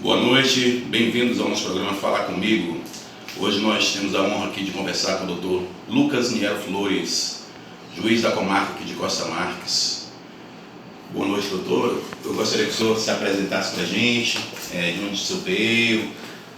Boa noite, bem-vindos ao nosso programa Falar Comigo. Hoje nós temos a honra aqui de conversar com o Dr. Lucas Niero Flores, juiz da comarca aqui de Costa Marques. Boa noite, doutor. Eu gostaria que o senhor se apresentasse para a gente, de onde o senhor veio,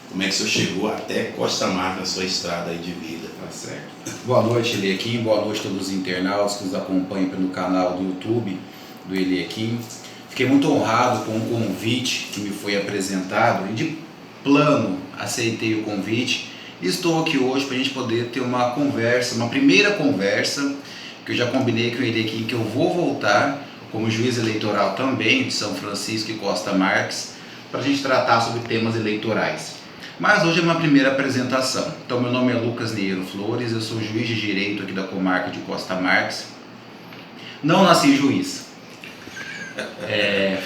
como é que o senhor chegou até Costa Marques na sua estrada aí de vida. Tá certo. Boa noite, Eliakim. Boa noite a todos os internautas que nos acompanham pelo canal do YouTube do Eliakim. Fiquei muito honrado com o convite que me foi apresentado e de plano aceitei o convite e estou aqui hoje para a gente poder ter uma conversa, uma primeira conversa que eu já combinei com ele aqui, que eu vou voltar como juiz eleitoral também de São Francisco e Costa Marques para a gente tratar sobre temas eleitorais. Mas hoje é uma primeira apresentação. Então, meu nome é Lucas Niero Flores, eu sou juiz de direito aqui da comarca de Costa Marques. Não nasci juiz.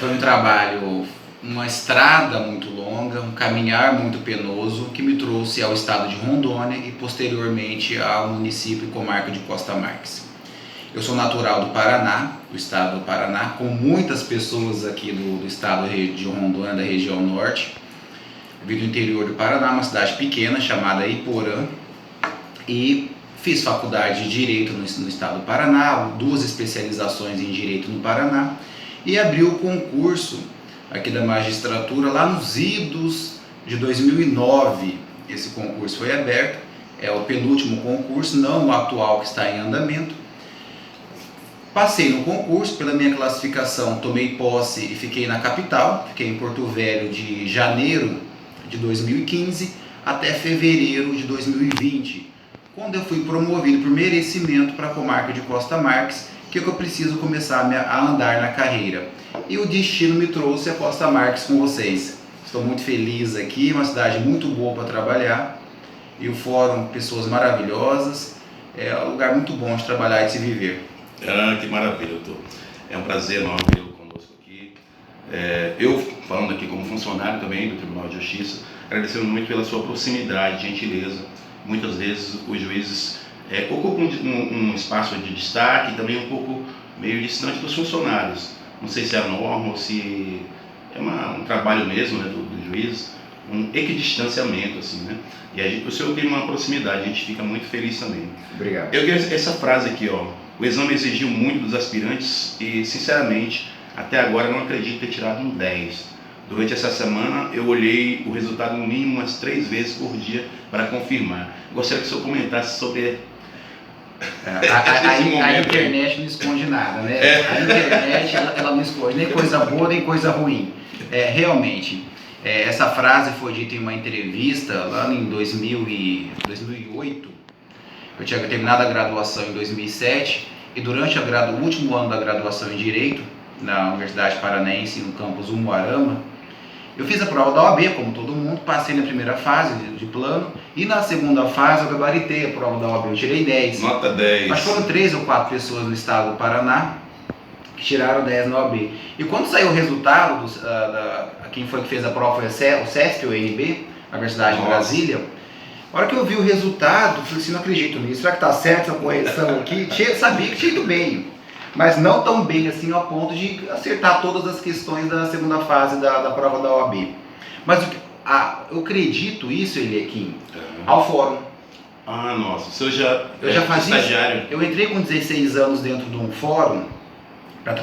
Foi um trabalho, uma estrada muito longa, um caminhar muito penoso que me trouxe ao estado de Rondônia e posteriormente ao município e comarca de Costa Marques. Eu sou natural do Paraná, do estado do Paraná, com muitas pessoas aqui do estado de Rondônia, da região norte. Vim do interior do Paraná, uma cidade pequena chamada Iporã, e fiz faculdade de Direito no estado do Paraná, 2 especializações em Direito no Paraná, e abri o concurso aqui da magistratura lá nos idos de 2009. Esse concurso foi aberto, é o penúltimo concurso, não o atual que está em andamento. Passei no concurso, pela minha classificação, tomei posse e fiquei na capital, fiquei em Porto Velho de janeiro de 2015 até fevereiro de 2020, quando eu fui promovido por merecimento para a comarca de Costa Marques, que eu preciso começar a andar na carreira. E o destino me trouxe a Costa Marques com vocês. Estou muito feliz aqui, uma cidade muito boa para trabalhar, e o fórum, pessoas maravilhosas, é um lugar muito bom de trabalhar e de se viver. Ah, que maravilha, doutor. É um prazer enorme tê-lo conosco aqui. Eu, falando aqui como funcionário também do Tribunal de Justiça, agradecendo muito pela sua proximidade, gentileza. Muitas vezes os juízes ocupam um espaço de destaque e também um pouco meio distante dos funcionários. Não sei se é a norma ou se é um trabalho mesmo, né, do juiz, um equidistanciamento, assim, né? E o senhor tem uma proximidade, a gente fica muito feliz também. Obrigado. Eu queria essa frase aqui, ó. O exame exigiu muito dos aspirantes e, sinceramente, até agora não acredito ter tirado um 10. Durante essa semana eu olhei o resultado no mínimo umas 3 vezes por dia para confirmar. Gostaria que o senhor comentasse sobre A internet não esconde nada, né? A internet ela não esconde nem coisa boa nem coisa ruim. Realmente, essa frase foi dita em uma entrevista lá em 2008. Eu tinha terminado a graduação em 2007 e durante o último ano da graduação em Direito, na Universidade Paranaense, no campus Umuarama, eu fiz a prova da OAB, como todo mundo, passei na primeira fase de plano e na segunda fase eu gabaritei a prova da OAB, eu tirei 10. Nota 10. Mas foram 3 ou 4 pessoas no estado do Paraná que tiraram 10 na OAB. E quando saiu o resultado, quem foi que fez a prova foi o SESC, o UNB, a Universidade de Brasília. A hora que eu vi o resultado, eu falei assim, não acredito nisso, será que está certo essa correção aqui? Sabia que tinha ido bem, mas não tão bem assim ao ponto de acertar todas as questões da segunda fase da prova da OAB. Mas eu acredito isso, Eliakim, ao fórum. Ah, nossa, o senhor eu já fazia estagiário? Eu entrei com 16 anos dentro de um fórum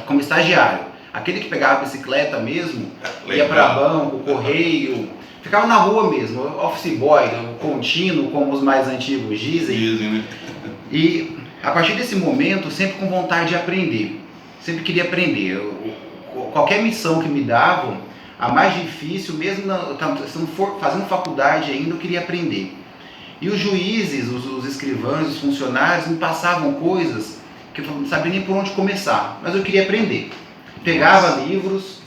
como estagiário. Aquele que pegava a bicicleta mesmo, ia para banco, correio, ficava na rua mesmo, office boy, contínuo, como os mais antigos dizem. Né? E a partir desse momento, sempre com vontade de aprender, sempre queria aprender. Qualquer missão que me davam, a mais difícil, mesmo fazendo faculdade ainda, eu queria aprender. E os juízes, os escrivães, os funcionários me passavam coisas que eu não sabia nem por onde começar, mas eu queria aprender. Pegava livros,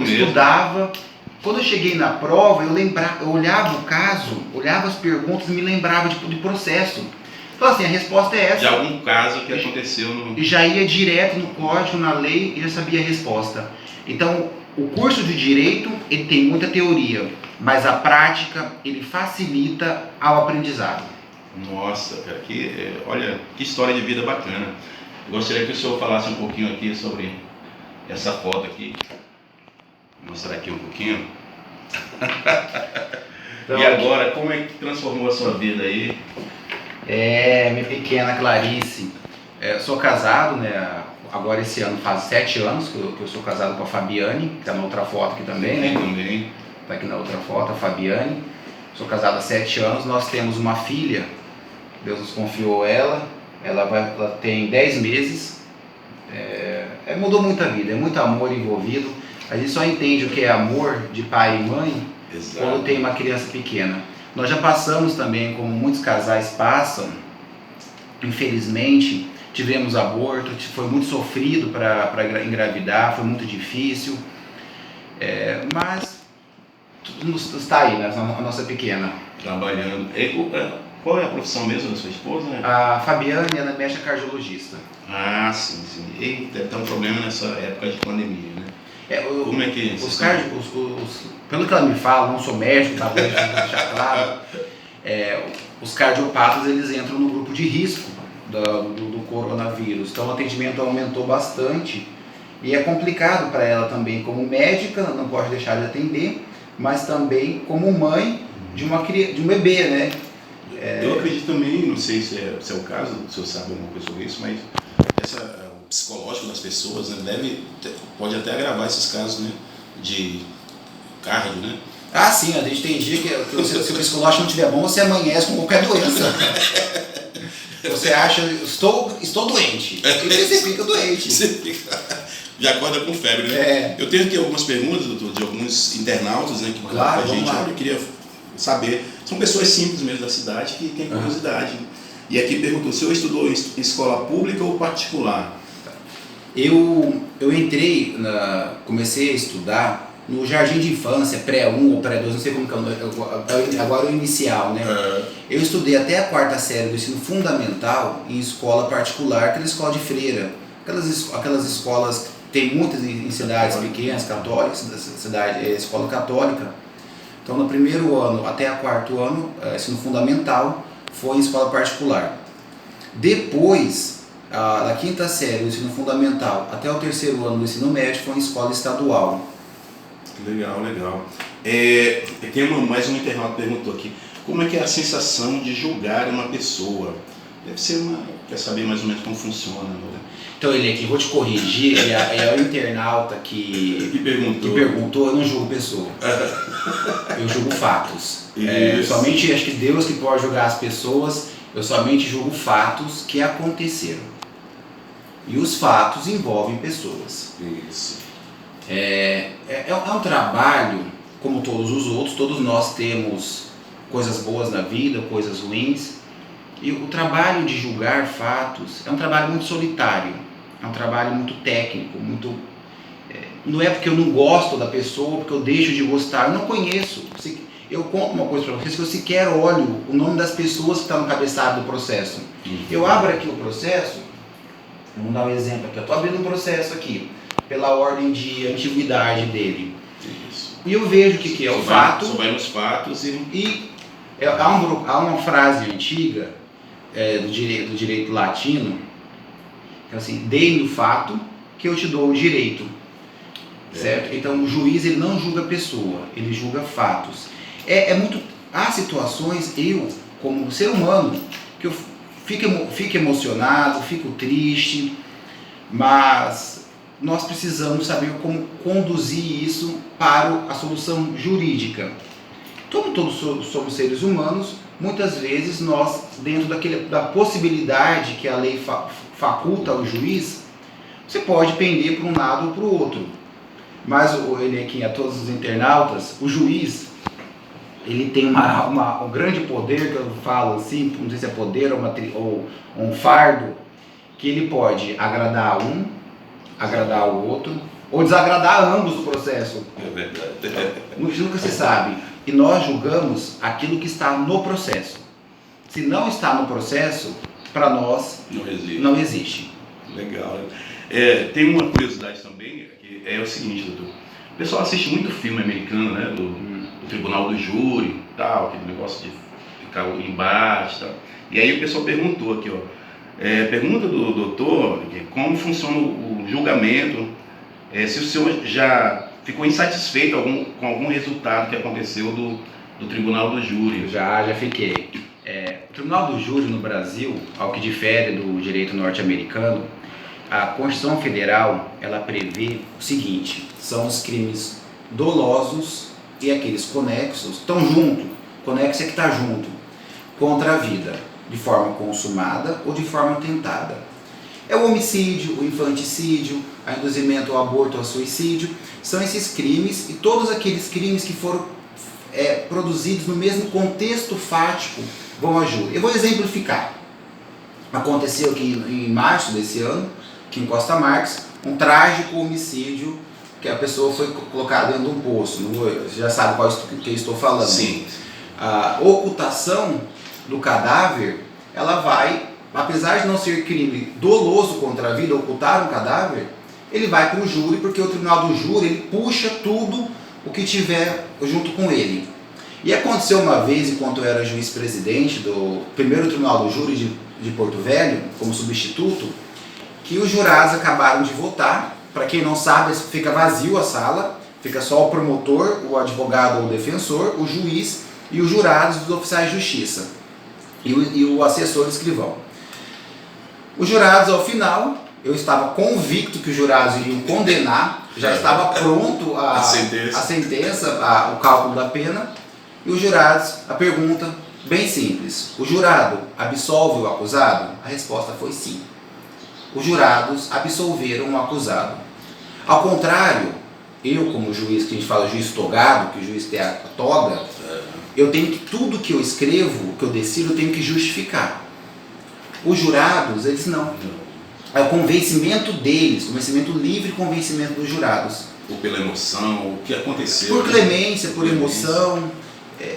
estudava. Quando eu cheguei na prova, eu olhava o caso, olhava as perguntas e me lembrava de processo. Então assim, a resposta é essa. De algum caso que aconteceu no... E já ia direto no código, na lei, e já sabia a resposta. Então, o curso de Direito, ele tem muita teoria, mas a prática, ele facilita ao aprendizado. Nossa, cara, olha, que história de vida bacana. Eu gostaria que o senhor falasse um pouquinho aqui sobre essa foto aqui. Vou mostrar aqui um pouquinho. Então, e agora, como é que transformou a sua vida aí? Minha pequena Clarice, eu sou casado, né? Agora esse ano faz 7 anos que eu sou casado com a Fabiane, que está na outra foto aqui também, né? Também. Está aqui na outra foto, a Fabiane. Sou casado há 7 anos, nós temos uma filha, Deus nos confiou ela tem 10 meses. Mudou muito a vida, é muito amor envolvido. A gente só entende o que é amor de pai e mãe quando tem uma criança pequena. Nós já passamos também, como muitos casais passam, infelizmente, tivemos aborto, foi muito sofrido para engravidar, foi muito difícil, mas está aí, né, a nossa pequena. Trabalhando. Qual é a profissão mesmo da sua esposa? Né? A Fabiane, ela mexe cardiologista. Ah, sim. E deve estar um problema nessa época de pandemia, né? Como é que pelo que ela me fala, não sou médico, tá bom, deixar claro, os cardiopatas eles entram no grupo de risco do coronavírus, então o atendimento aumentou bastante e é complicado para ela também como médica, não pode deixar de atender, mas também como mãe de um bebê, né? Eu acredito também, não sei se é o caso, se o senhor sabe alguma coisa sobre isso, mas o psicológico das pessoas, né, pode até agravar esses casos, né, de cardio, né? Ah, sim, a gente tem dia que se o psicológico não estiver bom, você amanhece com qualquer doença. Você acha, estou doente, e você fica doente. Já acorda com febre, né? Eu tenho aqui algumas perguntas, doutor, de alguns internautas, né, que claro, a gente queria saber. São pessoas simples mesmo da cidade que têm curiosidade. E aqui perguntou, o senhor estudou em escola pública ou particular? Eu comecei a estudar no jardim de infância, pré-1 ou pré-2, não sei como que é, agora o inicial, né? Eu estudei até a 4ª série do ensino fundamental em escola particular, aquela escola de freira, aquelas escolas, tem muitas em cidades pequenas, católicas, escola católica. Então no primeiro ano até o 4º ano, ensino fundamental, foi em escola particular. Depois, da 5ª série do ensino fundamental até o 3º ano do ensino médio, foi em escola estadual. Legal. Tem mais um internauta que perguntou aqui, como é que é a sensação de julgar uma pessoa? Deve ser quer saber mais ou menos como funciona, né? Então ele aqui, vou te corrigir, é o internauta que perguntou, eu não julgo pessoa, eu julgo fatos. Somente acho que Deus que pode julgar as pessoas, eu somente julgo fatos que aconteceram. E os fatos envolvem pessoas. Isso. É um trabalho, como todos os outros, todos nós temos coisas boas na vida, coisas ruins. E o trabalho de julgar fatos é um trabalho muito solitário, é um trabalho muito técnico, não é porque eu não gosto da pessoa, porque eu deixo de gostar, eu não conheço. Eu conto uma coisa para vocês, que eu sequer olho o nome das pessoas que estão no cabeçado do processo. Eu abro aqui o processo, vamos dar um exemplo aqui, eu estou abrindo um processo aqui, pela ordem de antiguidade dele. Isso. E eu vejo o que é o fato. Só vai nos fatos há uma frase antiga do direito latino, que é assim, dei-me o fato que eu te dou o direito. Certo? Então o juiz ele não julga a pessoa, ele julga fatos. Há situações, eu como ser humano, que eu fico emocionado, fico triste, mas nós precisamos saber como conduzir isso para a solução jurídica. Como todos somos seres humanos, muitas vezes nós, dentro da possibilidade que a lei faculta ao juiz, você pode pender para um lado ou para o outro. Mas ele aqui, a todos os internautas, o juiz, ele tem um grande poder, que eu falo assim, não sei se é poder ou um fardo, que ele pode agradar um, agradar o outro, ou desagradar ambos no processo. É verdade. Nunca se sabe. E nós julgamos aquilo que está no processo. Se não está no processo, para nós não existe. Legal. Tem uma curiosidade também, que é o seguinte, doutor. O pessoal assiste muito filme americano, né? Do Tribunal do Júri, tal, aquele negócio de ficar o embate, tal. E aí o pessoal perguntou aqui, pergunta do doutor, como funciona o julgamento, se o senhor já ficou insatisfeito com algum resultado que aconteceu do Tribunal do Júri. Já fiquei. O Tribunal do Júri no Brasil, ao que difere do direito norte-americano, a Constituição Federal ela prevê o seguinte: são os crimes dolosos e aqueles conexos, estão junto, conexo é que está junto, contra a vida, de forma consumada ou de forma tentada. É o homicídio, o infanticídio, o induzimento ao aborto, ao suicídio, são esses crimes e todos aqueles crimes que foram produzidos no mesmo contexto fático vão a júri. Eu vou exemplificar. Aconteceu aqui em março desse ano, aqui em Costa Marques, um trágico homicídio que a pessoa foi colocada dentro de um poço. Você já sabe qual que eu estou falando. Sim. A ocultação do cadáver, ela vai, apesar de não ser crime doloso contra a vida, ocultar um cadáver, ele vai para o júri, porque o tribunal do júri ele puxa tudo o que tiver junto com ele. E aconteceu uma vez, enquanto eu era juiz-presidente do primeiro tribunal do júri de Porto Velho, como substituto, que os jurados acabaram de votar. Para quem não sabe, fica vazio a sala, fica só o promotor, o advogado ou o defensor, o juiz e os jurados dos oficiais de justiça e o assessor escrivão. Os jurados, ao final, eu estava convicto que os jurados iriam condenar, já estava pronto a sentença, o cálculo da pena, e os jurados, a pergunta bem simples: o jurado absolve o acusado? A resposta foi sim. Os jurados absolveram o acusado. Ao contrário, eu como juiz, que a gente fala juiz togado, que o juiz tem a toga, eu tenho que, tudo que eu escrevo, que eu decido, eu tenho que justificar. Os jurados, eles não. É o convencimento deles, convencimento livre e convencimento dos jurados. Ou pela emoção, o que aconteceu. Por clemência, por emoção.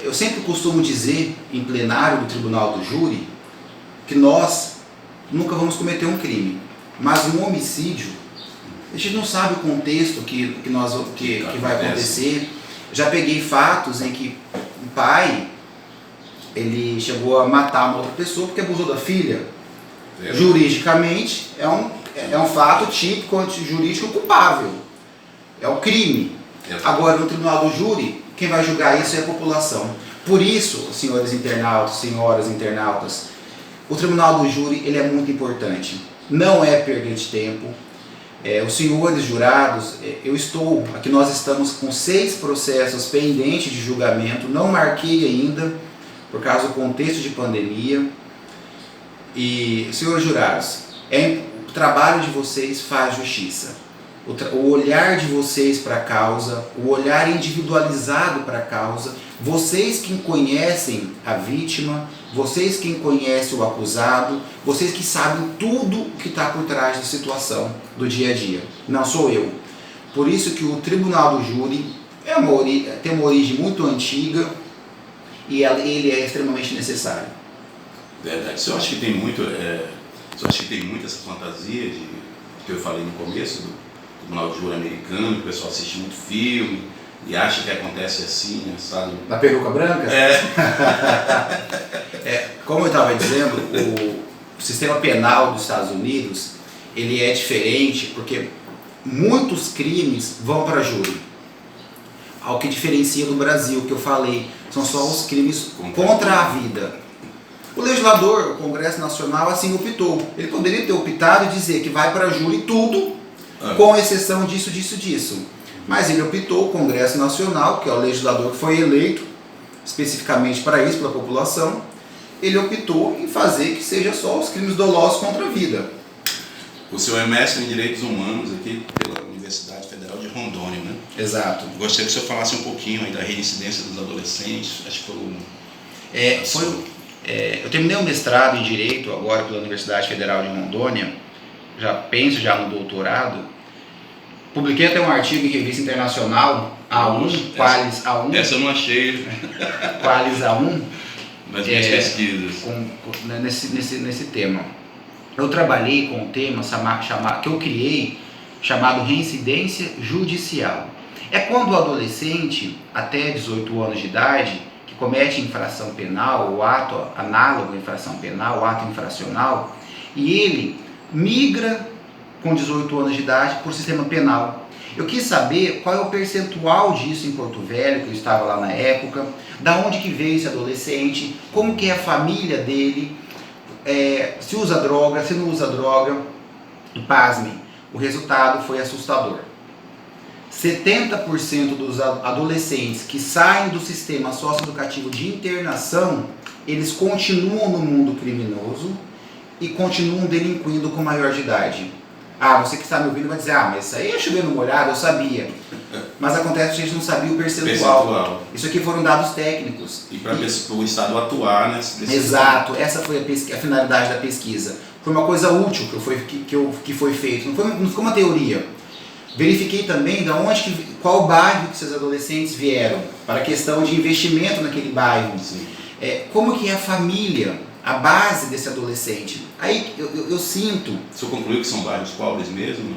Eu sempre costumo dizer, em plenário do Tribunal do Júri, que nós nunca vamos cometer um crime. Mas um homicídio, a gente não sabe o contexto que vai acontecer. Já peguei fatos em que o pai ele chegou a matar uma outra pessoa porque abusou da filha. Juridicamente é um fato típico jurídico culpável. É o crime. Agora no tribunal do júri, quem vai julgar isso é a população. Por isso, senhores internautas, senhoras internautas, o tribunal do júri ele é muito importante. Não é perda de tempo. Os senhores jurados, aqui nós estamos com 6 processos pendentes de julgamento, não marquei ainda, por causa do contexto de pandemia. E, senhores jurados, o trabalho de vocês faz justiça. O olhar de vocês para a causa, o olhar individualizado para a causa, vocês que conhecem a vítima, vocês que conhecem o acusado, vocês que sabem tudo o que está por trás da situação do dia a dia. Não sou eu. Por isso que o Tribunal do Júri tem uma origem muito antiga e ele é extremamente necessário. Verdade. Você acha que tem muito, essa fantasia que eu falei no começo do Tribunal de Júri americano, que o pessoal assiste muito filme e acha que acontece assim, sabe? Na peruca branca? Como eu estava dizendo, o sistema penal dos Estados Unidos ele é diferente porque muitos crimes vão para júri. Ao que diferencia do Brasil, que eu falei, são só os crimes contra a vida. O legislador, o Congresso Nacional, assim optou. Ele poderia ter optado e dizer que vai para júri tudo, com exceção disso, disso, disso. Mas ele optou, o Congresso Nacional, que é o legislador que foi eleito especificamente para isso, pela população, ele optou em fazer que seja só os crimes dolosos contra a vida. O senhor é mestre em Direitos Humanos aqui pela Universidade Federal de Rondônia, né? Exato. Gostaria que o senhor falasse um pouquinho aí da reincidência dos adolescentes. Acho que eu terminei o mestrado em Direito agora pela Universidade Federal de Rondônia, penso no doutorado. Publiquei até um artigo em revista internacional, A1, Qualis A1. Essa eu não achei. Qualis A1. Nas minhas pesquisas. Nesse tema. Eu trabalhei com um tema que eu criei, chamado reincidência judicial. É quando o adolescente, até 18 anos de idade, que comete infração penal, o ato análogo à infração penal, o ato infracional, e ele migra com 18 anos de idade para o sistema penal. Eu quis saber qual é o percentual disso em Porto Velho, que eu estava lá na época, da onde que veio esse adolescente, como que é a família dele, se usa droga, se não usa droga. E pasmem, o resultado foi assustador. 70% dos adolescentes que saem do sistema socioeducativo de internação, eles continuam no mundo criminoso e continuam delinquindo com maior de idade. Ah, você que está me ouvindo vai dizer, mas isso aí é chovendo molhado, eu sabia. Mas acontece que a gente não sabia o percentual. Isso aqui foram dados técnicos. E para o Estado atuar, né? Exato, essa foi a finalidade da pesquisa. Foi uma coisa útil que foi feito, não foi uma teoria. Verifiquei também qual bairro que esses adolescentes vieram, para a questão de investimento naquele bairro. Como que é a família, a base desse adolescente. Aí eu sinto... O senhor concluiu que são bairros pobres mesmo?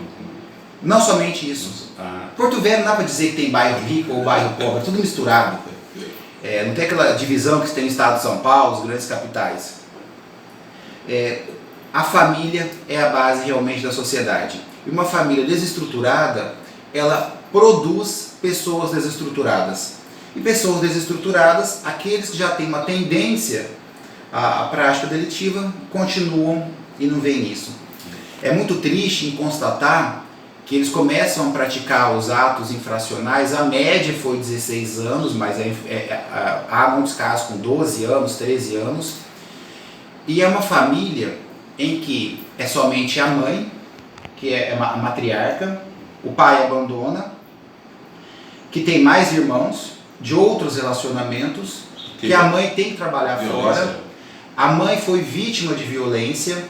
Não somente isso. Porto Velho não dá para dizer que tem bairro rico ou bairro pobre, é tudo misturado. Não tem aquela divisão que se tem no estado de São Paulo, as grandes capitais. A família é a base realmente da sociedade. E uma família desestruturada, ela produz pessoas desestruturadas. E pessoas desestruturadas, aqueles que já têm uma tendência à prática delitiva, continuam e não veem isso. É muito triste em constatar que eles começam a praticar os atos infracionais, a média foi 16 anos, mas há muitos casos com 12 anos, 13 anos. E é uma família em que é somente a mãe, que é a matriarca, o pai abandona, que tem mais irmãos, de outros relacionamentos, que a mãe tem que trabalhar fora, a mãe foi vítima de violência,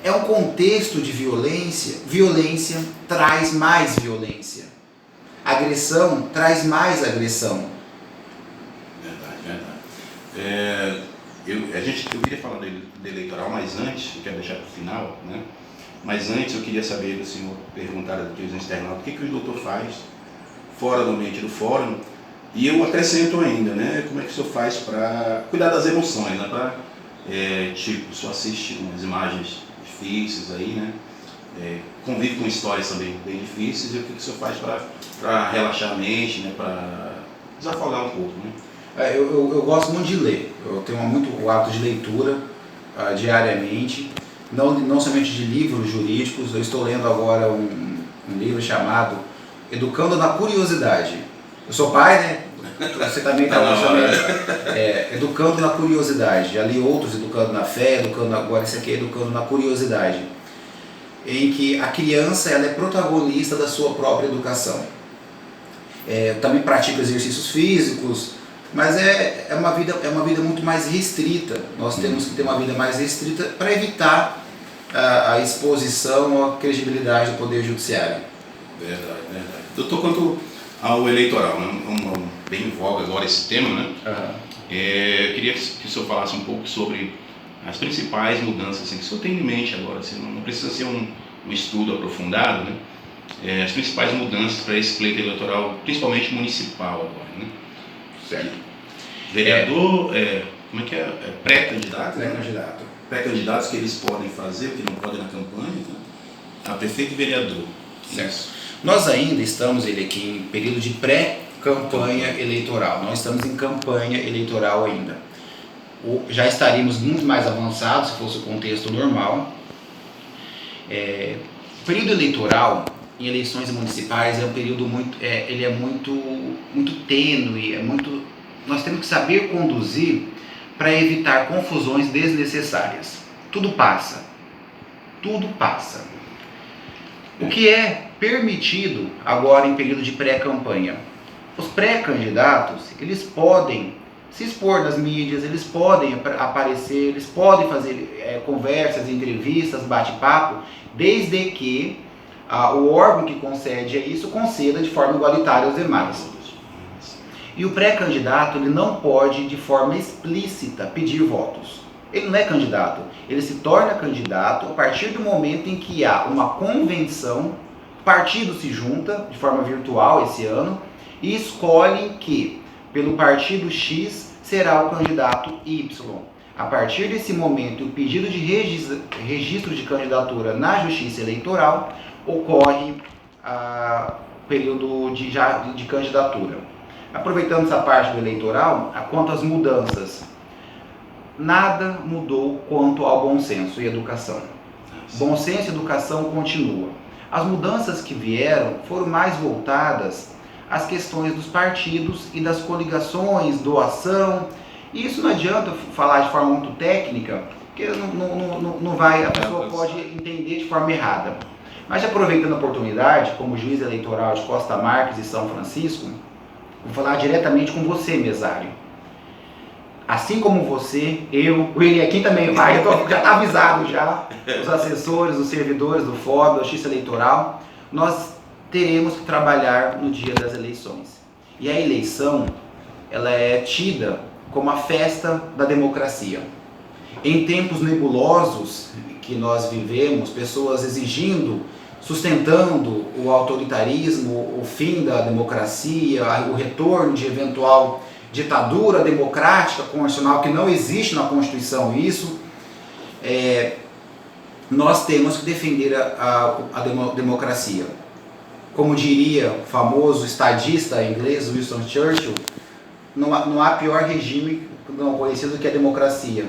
é um contexto de violência, violência traz mais violência, agressão traz mais agressão. Verdade. Eu queria falar do eleitoral, mas antes, eu quero deixar para o final, né? Mas antes eu queria saber do senhor, perguntar aqui aos internautas, o que o doutor faz fora do ambiente do fórum, e eu acrescento ainda, né? Como é que o senhor faz para cuidar das emoções, né? O senhor assiste umas imagens difíceis aí, né? Convive com histórias também bem difíceis, e o que o senhor faz para relaxar a mente, né? Para desafogar um pouco, né? Eu gosto muito de ler, eu tenho muito o hábito de leitura diariamente, não somente de livros jurídicos. Eu estou lendo agora um livro chamado Educando na Curiosidade. Eu sou pai, né? Você também está Educando na Curiosidade. Já li outros, Educando na Fé, agora esse aqui é Educando na Curiosidade, em que a criança ela é protagonista da sua própria educação. Também pratica exercícios físicos, mas é uma vida muito mais restrita. Nós temos que ter uma vida mais restrita para evitar a exposição ou a credibilidade do Poder Judiciário. Verdade. Doutor, quanto ao eleitoral, né? Bem em voga agora esse tema, né? Eu queria que o senhor falasse um pouco sobre as principais mudanças assim, que o senhor tem em mente agora, assim, não precisa ser um estudo aprofundado, né? As principais mudanças para esse pleito eleitoral, principalmente municipal agora, né? Certo. Vereador, como é que é? Pré-candidato? Pré-candidato. Pré-candidatos que eles podem fazer, o que não podem na campanha, né? A prefeito e vereador. Certo. Nós ainda estamos aqui em período de pré-campanha eleitoral, não estamos em campanha eleitoral ainda. Já estaríamos muito mais avançados se fosse o contexto normal. O período eleitoral em eleições municipais é um período muito tênue, nós temos que saber conduzir para evitar confusões desnecessárias. Tudo passa. O que é permitido agora em período de pré-campanha? Os pré-candidatos, eles podem se expor nas mídias, eles podem aparecer, eles podem fazer conversas, entrevistas, bate-papo, desde que o órgão que concede isso conceda de forma igualitária aos demais. E o pré-candidato ele não pode de forma explícita pedir votos. Ele não é candidato, ele se torna candidato a partir do momento em que há uma convenção, o partido se junta de forma virtual esse ano e escolhe que pelo partido X será o candidato Y. A partir desse momento, o pedido de registro de candidatura na Justiça Eleitoral ocorre período de candidatura. Aproveitando essa parte do eleitoral, quanto às mudanças, nada mudou quanto ao bom senso e educação. Bom senso e educação continua. As mudanças que vieram foram mais voltadas às questões dos partidos e das coligações, doação. E isso não adianta falar de forma muito técnica, porque não vai, a pessoa pode entender de forma errada. Mas aproveitando a oportunidade, como juiz eleitoral de Costa Marques e São Francisco, vou falar diretamente com você, mesário. Assim como você, o William aqui também vai, já está avisado já, os assessores, os servidores do FOB, da Justiça Eleitoral, nós teremos que trabalhar no dia das eleições. E a eleição, ela é tida como a festa da democracia. Em tempos nebulosos que nós vivemos, pessoas exigindo, sustentando o autoritarismo, o fim da democracia, o retorno de eventual ditadura democrática, constitucional, que não existe na Constituição isso, nós temos que defender a democracia. Como diria o famoso estadista inglês Winston Churchill, não há pior regime não conhecido do que a democracia.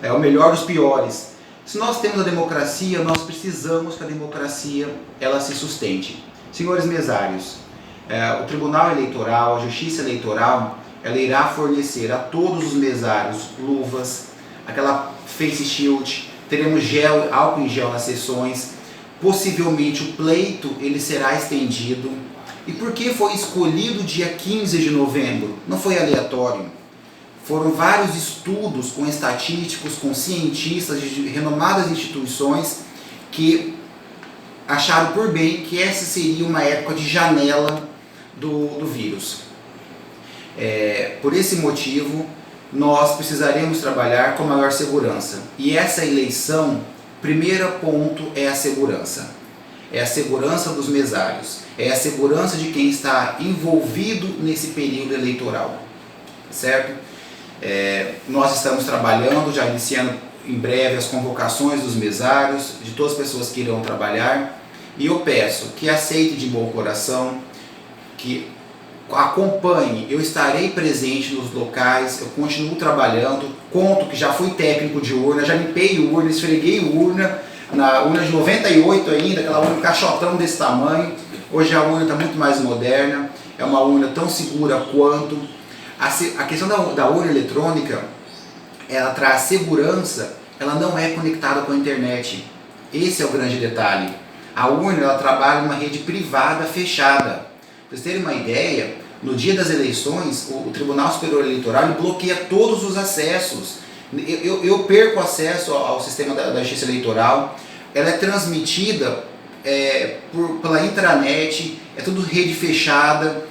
É o melhor dos piores. Se nós temos a democracia, nós precisamos que a democracia ela se sustente. Senhores mesários, o Tribunal Eleitoral, a Justiça Eleitoral, ela irá fornecer a todos os mesários luvas, aquela face shield, teremos álcool em gel nas sessões, possivelmente o pleito ele será estendido. E por que foi escolhido dia 15 de novembro? Não foi aleatório. Foram vários estudos com estatísticos, com cientistas de renomadas instituições que acharam por bem que essa seria uma época de janela do vírus. Por esse motivo, nós precisaremos trabalhar com maior segurança. E essa eleição, primeiro ponto é a segurança. É a segurança dos mesários. É a segurança de quem está envolvido nesse período eleitoral. Certo? Nós estamos trabalhando, já iniciando em breve as convocações dos mesários, de todas as pessoas que irão trabalhar. E eu peço que aceite de bom coração, que acompanhe, eu estarei presente nos locais, eu continuo trabalhando, conto que já fui técnico de urna, já limpei urna, esfreguei urna, na urna de 98 ainda, aquela urna caixotão desse tamanho. Hoje a urna está muito mais moderna, é uma urna tão segura quanto. A questão da urna eletrônica, ela traz segurança, ela não é conectada com a internet. Esse é o grande detalhe. A urna ela trabalha numa rede privada fechada. Para vocês terem uma ideia, no dia das eleições, o Tribunal Superior Eleitoral ele bloqueia todos os acessos. Eu perco acesso ao sistema da Justiça Eleitoral. Ela é transmitida pela intranet, é tudo rede fechada.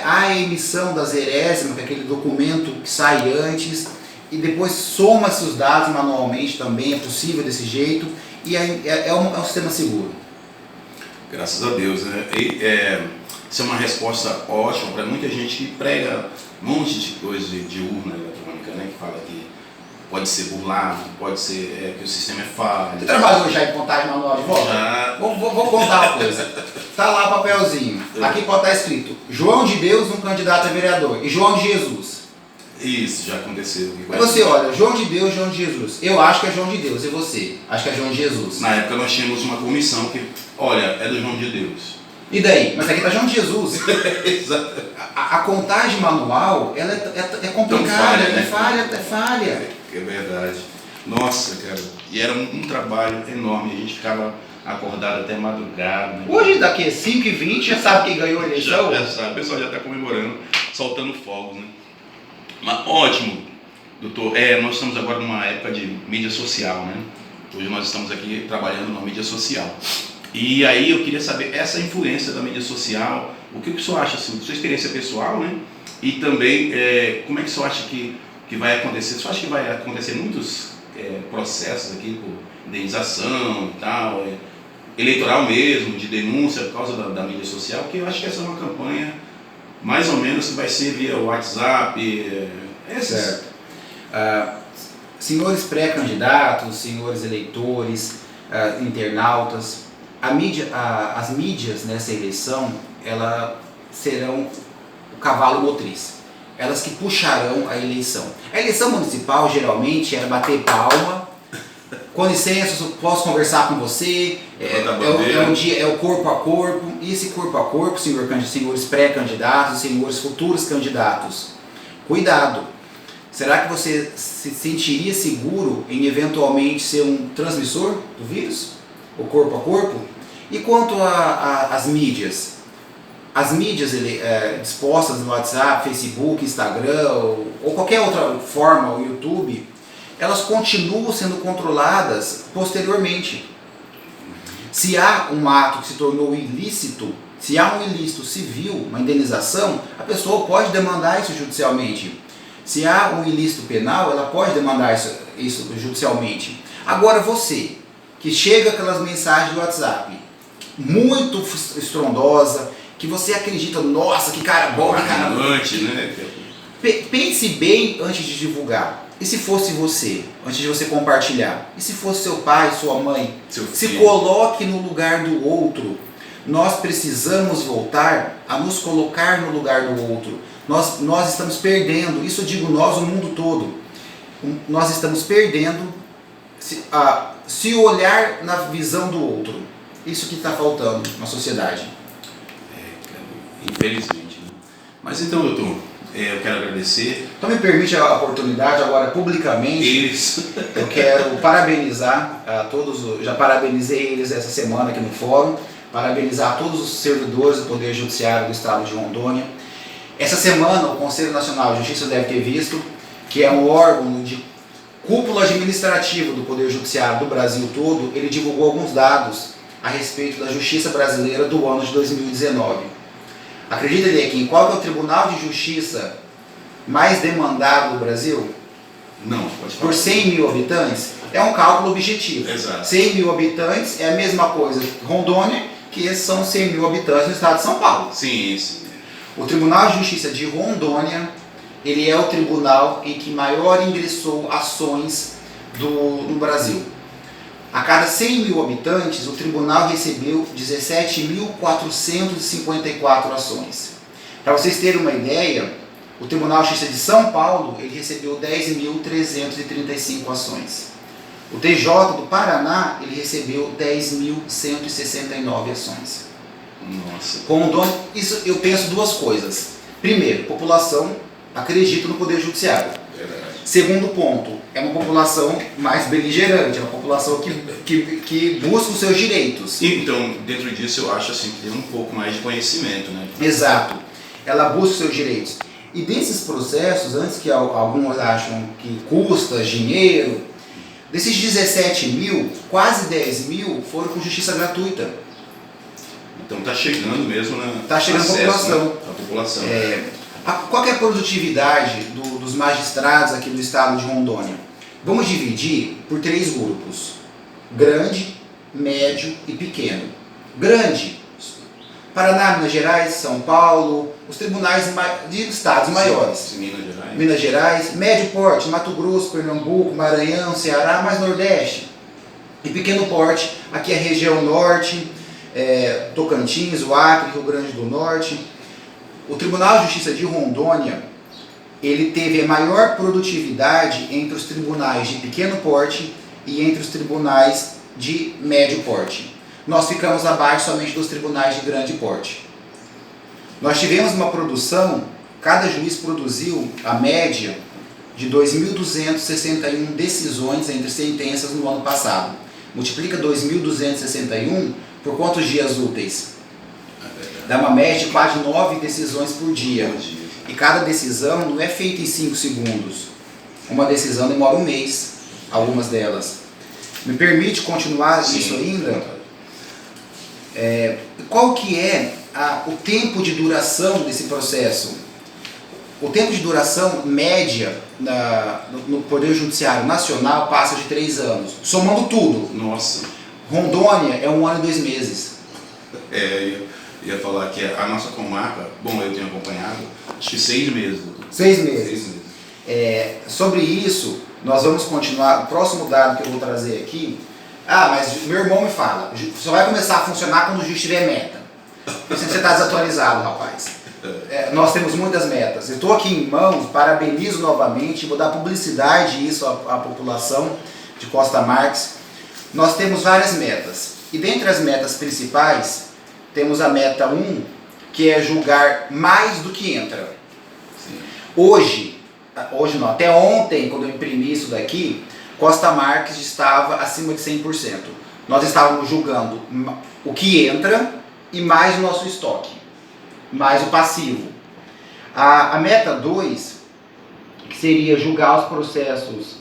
A emissão da zerésima, que é aquele documento que sai antes, e depois soma-se os dados manualmente também, é possível desse jeito, e é um sistema seguro. Graças a Deus, né? Isso é uma resposta ótima para muita gente que prega um monte de coisa de urna eletrônica, né? Que fala que pode ser burlado, pode ser que o sistema é falho. Você trabalhou já em contagem manual de voto? Já. Vou contar uma coisa. Tá lá o papelzinho. Aqui pode estar escrito João de Deus, um candidato a vereador, e João de Jesus. Isso, já aconteceu. Aí você olha, João de Deus, João de Jesus. Eu acho que é João de Deus, e você? Acho que é João de Jesus. Na época nós tínhamos uma comissão que, olha, é do João de Deus. E daí? Mas aqui tá João de Jesus. a contagem manual, ela é complicada, é falha. É verdade. Nossa, cara. E era um trabalho enorme, a gente ficava acordado até madrugada. Né? Hoje, daqui a 5h20, já sabe quem ganhou a eleição? Já sabe, o pessoal já está comemorando, soltando fogos, né? Mas ótimo, doutor. Nós estamos agora numa época de mídia social, né? Hoje nós estamos aqui trabalhando na mídia social. E aí eu queria saber essa influência da mídia social, o que o senhor acha, assim, sua experiência pessoal, né? E também, como é que o senhor acha que vai acontecer? O senhor acha que vai acontecer muitos processos aqui por indenização e tal, eleitoral mesmo, de denúncia por causa da mídia social? Porque eu acho que essa é uma campanha, mais ou menos, que vai ser via WhatsApp, Certo. Senhores pré-candidatos, senhores eleitores, internautas, as mídias nessa eleição, elas serão o cavalo motriz. Elas que puxarão a eleição. A eleição municipal geralmente era bater palma, com licença, posso conversar com você, é o corpo a corpo, e esse corpo a corpo, senhores pré-candidatos, senhores futuros candidatos, cuidado, será que você se sentiria seguro em eventualmente ser um transmissor do vírus, o corpo a corpo? E quanto às mídias? As mídias dispostas no WhatsApp, Facebook, Instagram ou qualquer outra forma, o YouTube, elas continuam sendo controladas posteriormente. Se há um ato que se tornou ilícito, se há um ilícito civil, uma indenização, a pessoa pode demandar isso judicialmente. Se há um ilícito penal, ela pode demandar isso judicialmente. Agora você, que chega aquelas mensagens do WhatsApp, muito estrondosa, que você acredita, nossa, que cara bom, que cara bom. Né? Pense bem antes de divulgar. E se fosse você, antes de você compartilhar? E se fosse seu pai, sua mãe? Se coloque no lugar do outro. Nós precisamos voltar a nos colocar no lugar do outro. Nós estamos perdendo, isso eu digo nós, o mundo todo. Nós estamos perdendo se olhar na visão do outro. Isso que está faltando na sociedade. Infelizmente. Né? Mas então, doutor, eu quero agradecer. Então me permite a oportunidade agora publicamente. Isso. Eu quero parabenizar a todos, já parabenizei eles essa semana aqui no fórum, parabenizar todos os servidores do Poder Judiciário do Estado de Rondônia. Essa semana o Conselho Nacional de Justiça deve ter visto que é um órgão de cúpula administrativa do Poder Judiciário do Brasil todo, ele divulgou alguns dados a respeito da justiça brasileira do ano de 2019. Acredita, Lequim, qual é o Tribunal de Justiça mais demandado do Brasil? Não, pode falar. Por 100 mil habitantes? É um cálculo objetivo. Exato. 100 mil habitantes é a mesma coisa que Rondônia, que são 100 mil habitantes no estado de São Paulo. Sim, sim. O Tribunal de Justiça de Rondônia, ele é o tribunal em que maior ingressou ações no Brasil. A cada 100 mil habitantes, o tribunal recebeu 17.454 ações. Para vocês terem uma ideia, o Tribunal de Justiça de São Paulo ele recebeu 10.335 ações. O TJ do Paraná ele recebeu 10.169 ações. Nossa. Rondônia, isso eu penso duas coisas. Primeiro, população acredita no Poder Judiciário. Verdade. Segundo ponto, é uma população mais beligerante, é uma população que busca os seus direitos. Então, dentro disso, eu acho assim, que tem um pouco mais de conhecimento, né? Exato. Ela busca os seus direitos. E desses processos, antes que alguns acham que custa dinheiro, desses 17 mil, quase 10 mil foram com justiça gratuita. Então está chegando mesmo na Tá chegando a população. Né? A população. Qual é a produtividade dos magistrados aqui do estado de Rondônia? Vamos dividir por 3 grupos: grande, médio e pequeno. Grande, Paraná, Minas Gerais, São Paulo, os tribunais de estados maiores. Sim, Minas Gerais, médio porte, Mato Grosso, Pernambuco, Maranhão, Ceará, mais Nordeste. E pequeno porte, aqui é a região norte, Tocantins, o Acre, Rio Grande do Norte. O Tribunal de Justiça de Rondônia, ele teve a maior produtividade entre os tribunais de pequeno porte e entre os tribunais de médio porte. Nós ficamos abaixo somente dos tribunais de grande porte. Nós tivemos uma produção, cada juiz produziu a média de 2.261 decisões entre sentenças no ano passado. Multiplica 2.261 por quantos dias úteis? Dá uma média de quase 9 decisões por dia. E cada decisão não é feita em 5 segundos. Uma decisão demora 1 mês, algumas delas. Me permite continuar isso ainda? Qual que é o tempo de duração desse processo? O tempo de duração média no Poder Judiciário Nacional passa de 3 anos, somando tudo. Nossa. Rondônia é 1 ano e 2 meses. Ia falar que a nossa comarca, bom, eu tenho acompanhado, acho que 6 meses. 6 meses. Sobre isso, nós vamos continuar. O próximo dado que eu vou trazer aqui Ah, mas meu irmão me fala, só vai começar a funcionar quando o juiz tiver meta. Você está desatualizado, rapaz. Nós temos muitas metas. Eu estou aqui em mãos, parabenizo novamente, vou dar publicidade isso à população de Costa Marques. Nós temos várias metas. E dentre as metas principais, temos a meta 1, que é julgar mais do que entra. Sim. Hoje não, até ontem, quando eu imprimi isso daqui, Costa Marques estava acima de 100%. Nós estávamos julgando o que entra e mais o nosso estoque, mais o passivo. A meta 2, que seria julgar os processos,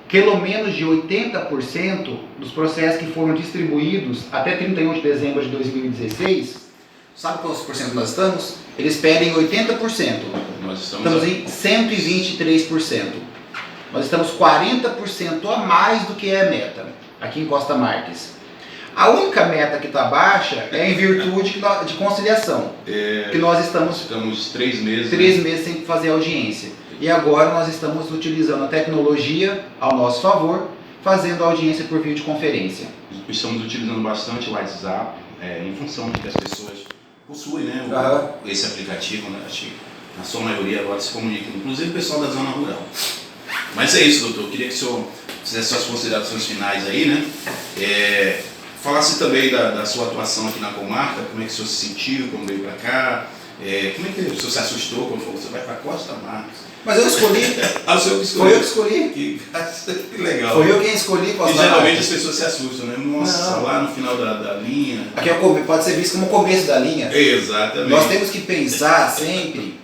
pelo menos de 80% dos processos que foram distribuídos até 31 de dezembro de 2016, sabe quantos por cento nós estamos? Eles pedem 80%. Nós estamos em 123%. Nós estamos 40% a mais do que é a meta, aqui em Costa Marques. A única meta que está baixa é em virtude de conciliação, que nós estamos 3 meses. 3 meses sem fazer audiência. E agora nós estamos utilizando a tecnologia ao nosso favor, fazendo audiência por videoconferência. Estamos utilizando bastante o WhatsApp, em função de que as pessoas possuem, né, esse aplicativo, né, acho que na sua maioria agora se comunica, inclusive o pessoal da zona rural. Mas é isso, doutor. Eu queria que o senhor fizesse suas considerações finais aí, né? Falasse também da sua atuação aqui na comarca, como é que o senhor se sentiu quando veio para cá, como é que o senhor se assustou quando falou que você vai para Costa Marques? Mas eu escolhi. O senhor que escolheu? Foi eu que escolhi. Que legal. Foi eu quem escolhi Costa Marques. E geralmente Marques. as pessoas se assustam, né? Nossa, lá no final da linha. Aqui pode ser visto como o começo da linha. Exatamente. Nós temos que pensar sempre,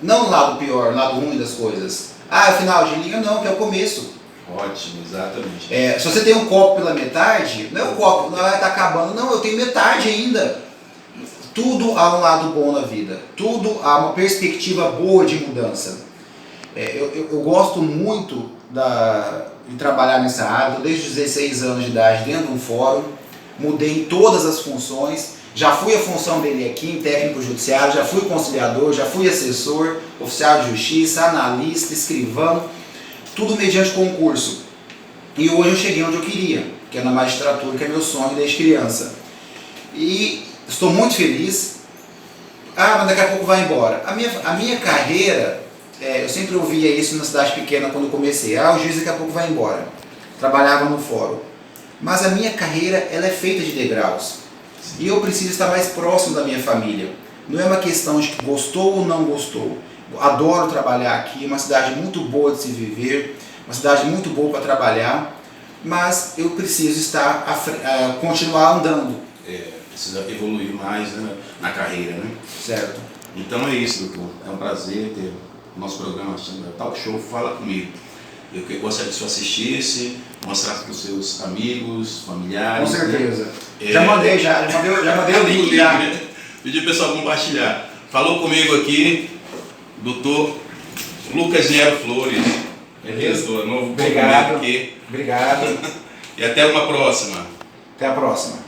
não o lado pior, o lado ruim das coisas. Ah, é o final de linha, não, que é o começo. Ótimo, exatamente. Se você tem um copo pela metade, não é um copo, não está acabando, não, eu tenho metade ainda. Tudo há um lado bom na vida, tudo há uma perspectiva boa de mudança. Eu gosto muito de trabalhar nessa área, estou desde os 16 anos de idade dentro de um fórum, mudei em todas as funções, já fui a função dele aqui em técnico judiciário, já fui conciliador, já fui assessor, oficial de justiça, analista, escrivão, tudo mediante concurso. E hoje eu cheguei onde eu queria, que é na magistratura, que é meu sonho desde criança. E estou muito feliz. Ah, mas daqui a pouco vai embora. A minha carreira, eu sempre ouvia isso na cidade pequena quando comecei. Ah, o juiz daqui a pouco vai embora. Trabalhava no fórum. Mas a minha carreira, ela é feita de degraus. E eu preciso estar mais próximo da minha família. Não é uma questão de gostou ou não gostou. Adoro trabalhar aqui, é uma cidade muito boa de se viver, uma cidade muito boa para trabalhar, mas eu preciso continuar andando. Precisa evoluir mais, né, na carreira, né? Certo. Então é isso, doutor. É um prazer ter o nosso programa chamado Talk Show Fala Comigo. Eu gostaria que o senhor assistisse, mostrasse para os seus amigos, familiares. Com certeza. Né? Já mandei o link. Né? Pedi para o pessoal compartilhar. Falou comigo aqui, doutor Lucas Nero Flores. Beleza? Novo. Obrigado. Aqui. Obrigado. E até uma próxima. Até a próxima.